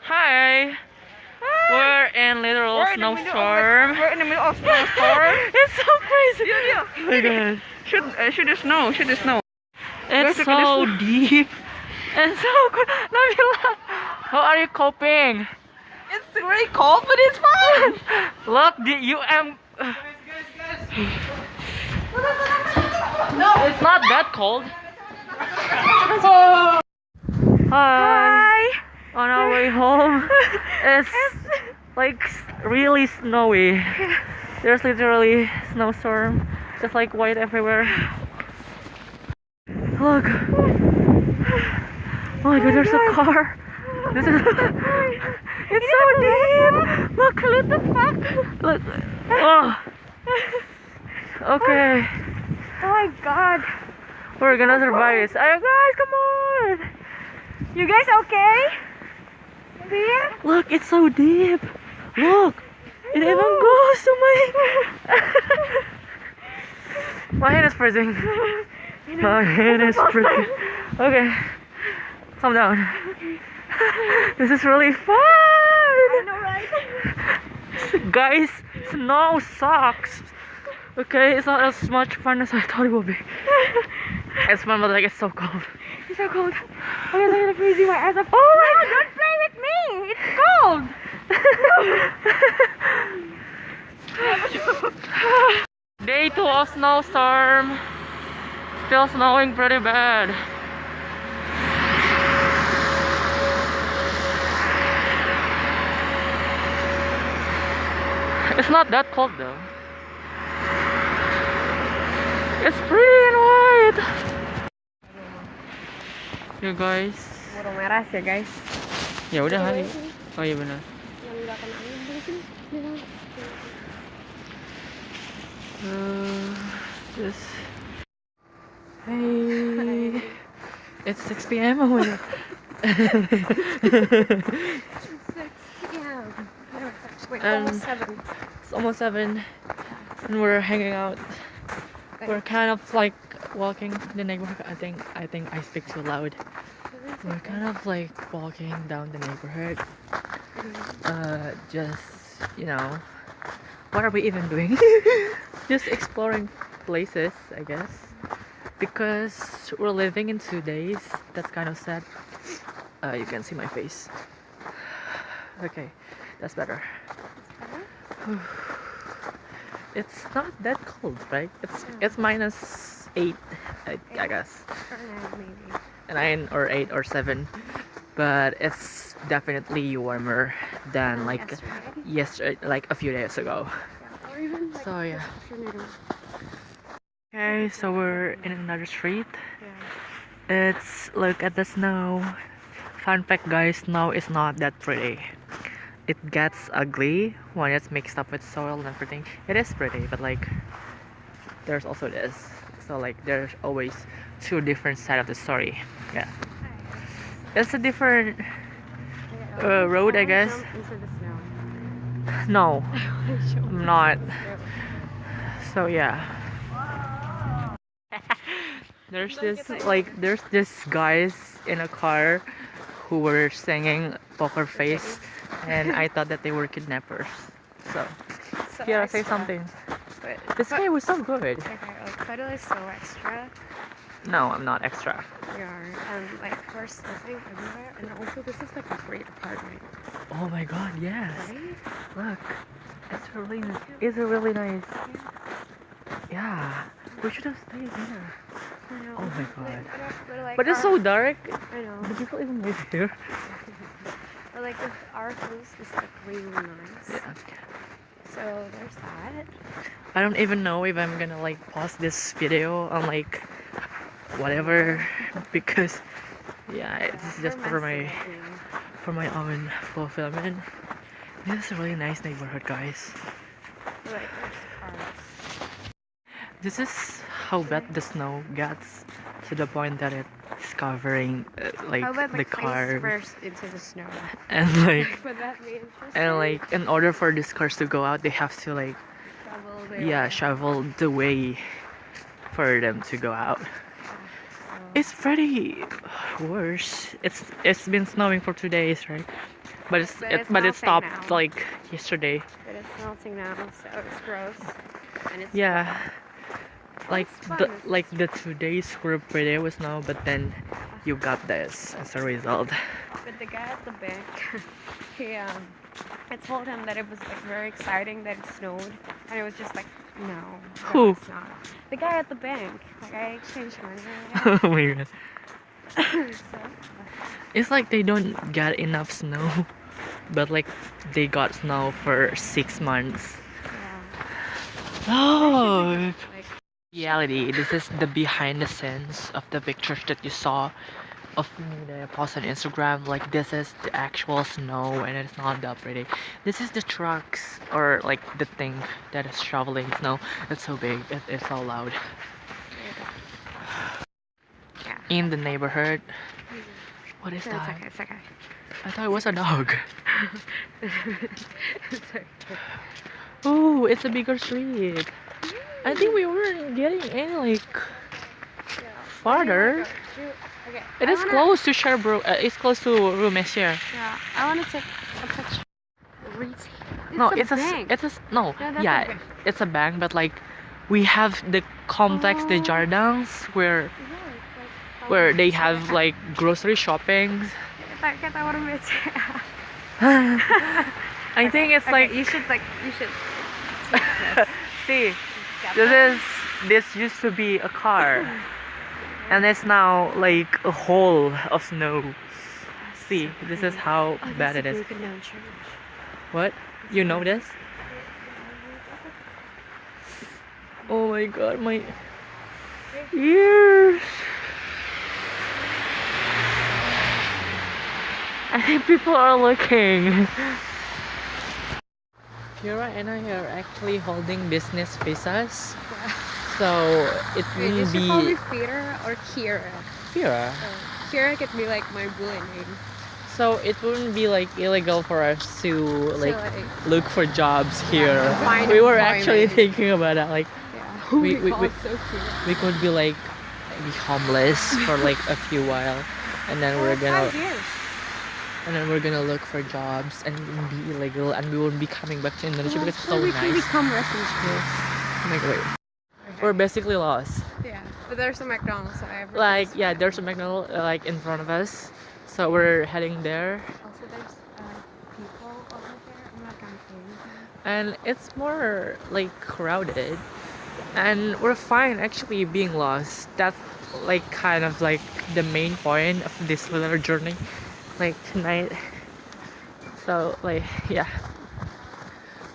Hi. We're in literal We're snowstorm. we're in the middle of snowstorm. It's so crazy. Yeah. Oh my god. Should the snow. Should the snow. It's Guys, look at so this. deep and so cool. Nabila, how are you coping? It's very cold, but it's fine. Look, the UM. It's not that cold. Hi. On our way home, it's like really snowy. There's literally snowstorm. It's like white everywhere. Look. Oh my god, there's a car. This is. It's so deep. Look, what the fuck? Look. Oh. Okay. Oh my god. We're gonna survive this. Ayo guys, come on. You guys okay? Yeah. Look, it's so deep. Look. It even goes to my. My hand is freezing. My hand is freezing. Okay. Calm down. This is really fun. I know, right? Guys, snow sucks. Okay, it's not as much fun as I thought it would be. It's fun, but like it's so cold. It's so cold. Okay, look at the freezing my ass up. Oh my god, don't play with me. It's cold. Day 2 of snowstorm. Still snowing pretty bad. It's not that cold though. It's pretty and white. You guys. Burung merah ya guys. Ya udah hari. Oh iya benar. Yang nggak kena angin di sini. This. Hey. It's 6 p.m. Oh my god. It's 6 p.m. No, it's actually almost 7. It's almost 7 and we're hanging out. We're kind of like walking the neighborhood. I think I speak too loud. We're kind of like walking down the neighborhood. Just, you know, what are we even doing? Just exploring places, I guess. Because we're living in 2 days. That's kind of sad. You can see my face. Okay, that's better. It's not that cold, right? It's -8, I guess. Or 9 maybe. 9 or 8 or 7, but it's definitely warmer than like yesterday, like a few days ago. Or even like So yeah. afternoon. Okay, so we're in another street. Yeah. It's look at the snow. Fun fact, guys, snow is not that pretty. It gets ugly when it's mixed up with soil and everything. It is pretty, but like there's also this. So like there's always 2 different sides of the story. Yeah. It's a different road, I guess. Into the snow. No, I'm not. So yeah. There's this guys in a car who were singing Poker Face, and I thought that they were kidnappers. So yeah, say something. This guy was so good. Okay, like Cuddle is so extra. No, I'm not extra. We are, and like we're sleeping everywhere, and also this is like a great apartment. Oh my god, yes. Right? Look, it's really nice. Yeah, we should have stayed here. I know. Oh my god. Like But it's so dark. I know. Do people even live here? But like if our house is like really nice. Yeah. So there's that. I don't even know if I'm gonna like pause this video on like whatever because yeah, it's just for my own fulfillment. This is a really nice neighborhood, guys. Like there's cars. This is how bad the snow gets to the point that it's covering like How about the like car face first into the snow? and like Would that be interesting? and like in order for these cars to go out, they have to like Travel shovel the way for them to go out. It's pretty worse. It's been snowing for 2 days, right? But But it's but it melting stopped now. like yesterday. But it's melting now, so it's gross. And it's Yeah, like it's fun. like the 2 days were pretty with snow, but then you got this as a result. But the guy at the bank, he I told him that it was like very exciting that it snowed, and it was just like, no, Who? it's not. The guy at the bank, like I exchanged money. Oh my god. So, It's like they don't get enough snow, but like they got snow for 6 months. yeah. Oh, Like, reality. This is the behind the scenes of the pictures that you saw of me that I post on Instagram. Like this is the actual snow, and it's not that pretty. This is the trucks or like the thing that is shoveling snow. It's so big. It's so loud. yeah. In the neighborhood. What is No, that? it's okay. It's okay. I thought it was a dog. It's okay. Oh, it's a bigger street. I think we weren't getting any like Yeah. farther. Okay. It is close to Sherbrooke. It's close to Rue Messier. Yeah, I want to take a picture. No, It's a bank. no. No, that's a Yeah, bank. it's a bank, but like we have the complex des Oh. Jardins where Yeah, where they have like grocery shoppings. Kita orang baca. I think it's Okay, like you should see, this used to be a car, and it's now like a hole of snow. See, this is how bad it is. What? You know this? Oh my god, my ears. I think people are looking. Kira and I are actually holding business visas, so it Wait, you wouldn't should call me be Feeder or Kira. Kira. Kira could be like my bully name. So it wouldn't be like illegal for us to like like, look for jobs here. find We were employment. actually thinking about that. Like Yeah. we- we- we- so cute. we could be like be homeless for like a few while, and then we're gonna 5 years. look for jobs and be illegal, and we won't be coming back to Indonesia because it's so we can nice. become refugees. Oh my god, wait. We're basically lost. Yeah, but there's a McDonald's. So Like yeah, there's a McDonald's like in front of us, so we're heading there, Also, there's people over there. I'm not gonna say anything. and it's more like crowded, and we're fine actually being lost. That's like kind of like the main point of this little journey, like tonight. So like yeah,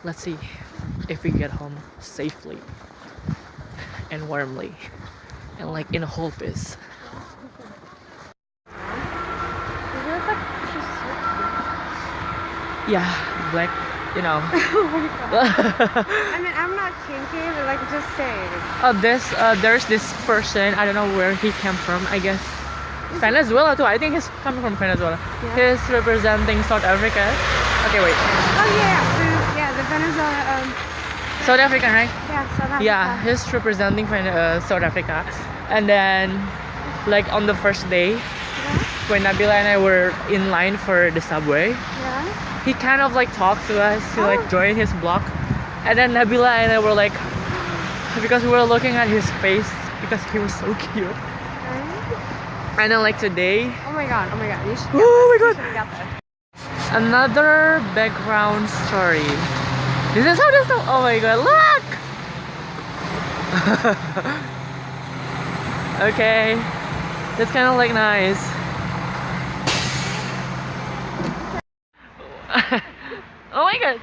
let's see if we get home safely and warmly and like in a whole piece. Yeah, black, you know. I mean, I'm not kinky, but like just saying. There's this person. I don't know where he came from. I guess Venezuela too. I think he's coming from Venezuela. Yeah. He's representing South Africa. Okay, wait. Oh yeah, the Venezuela. South African, right? Yeah, South Africa. Yeah, he's representing South Africa. And then, like on the first day, when Nabila and I were in line for the subway, Yeah. he kind of like talked to us to like join his block, and then Nabila and I were like, because we were looking at his face because he was so cute. Right? And then like today, Oh my god, you should. oh my god, You got this. another background story. This is how this. Oh my god, look. Okay, that's kind of like nice. Oh my god.